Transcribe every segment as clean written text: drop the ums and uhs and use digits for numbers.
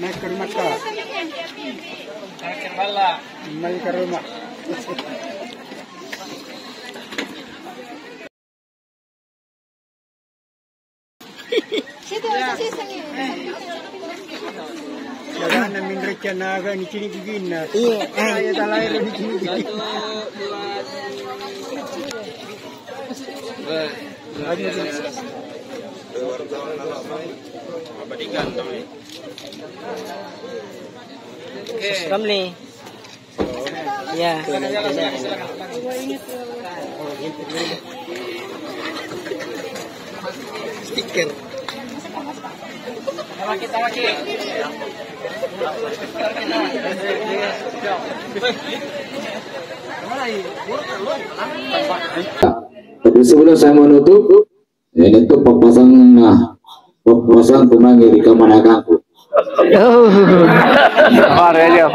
Naik ke rumah kau. Kembali ke rumah. Jangan namin rencana ni cini gigin na. Iya. Saya tak lahir ni cini gigin. Kam nih. Ya. Stiker. Tapi sebelum saya menutup, ini tuh papasan pemanggil di kamar agakku. Fare dia.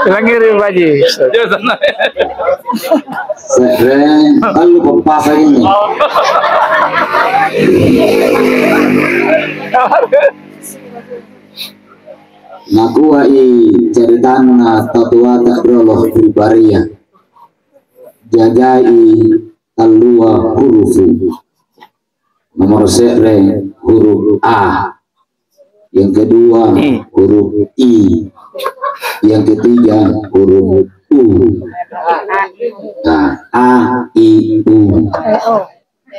Langir baji. Sering lalu papasan ini. Naku ai ceritaan tatua tak beroloh pribariya. Jagai talua hurufu. Nomor sere huruf A, yang kedua huruf I, yang ketiga huruf U. Nah, A, I, U.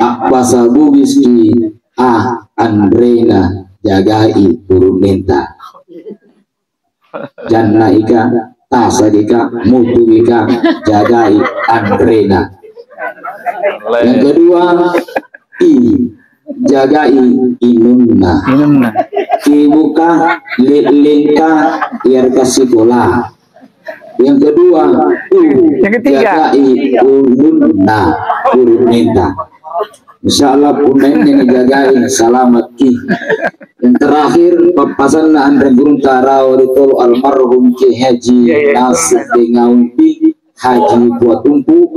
Bahasa Bugis di A, Andrena, jagai huruf minta. Janna ika, tasa ika, mutu ika, jagai Andrena. Yang kedua I, jagai inunna. Kibuka lilingka biar kasih bola. Yang kedua Yang ketiga jagai ununna urut minta. Insyaallah punen yang jagai selamat ki. Yang terakhir papasan na andre gurung tarau itu almarhum Ki Haji Nasib Dengaumpi Haji Buatumpu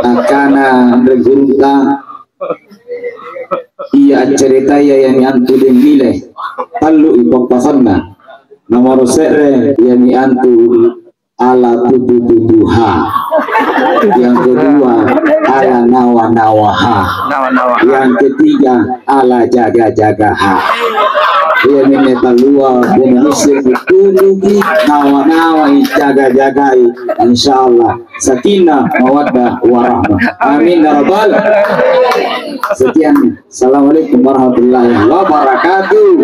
akana andre gurung ta iya cerita ya yang antu den nilai talu ipapasanna nomor sere yang antu ala tuduha yang kedua ala nawa-nawaha yang ketiga ala jaga-jagaha yang ini talua Indonesia tuduhi nawa-nawa jaga-jagai insyaallah sakinah mawaddah warahmah amin ya rabbal. Sekian, assalamualaikum warahmatullahi wabarakatuh.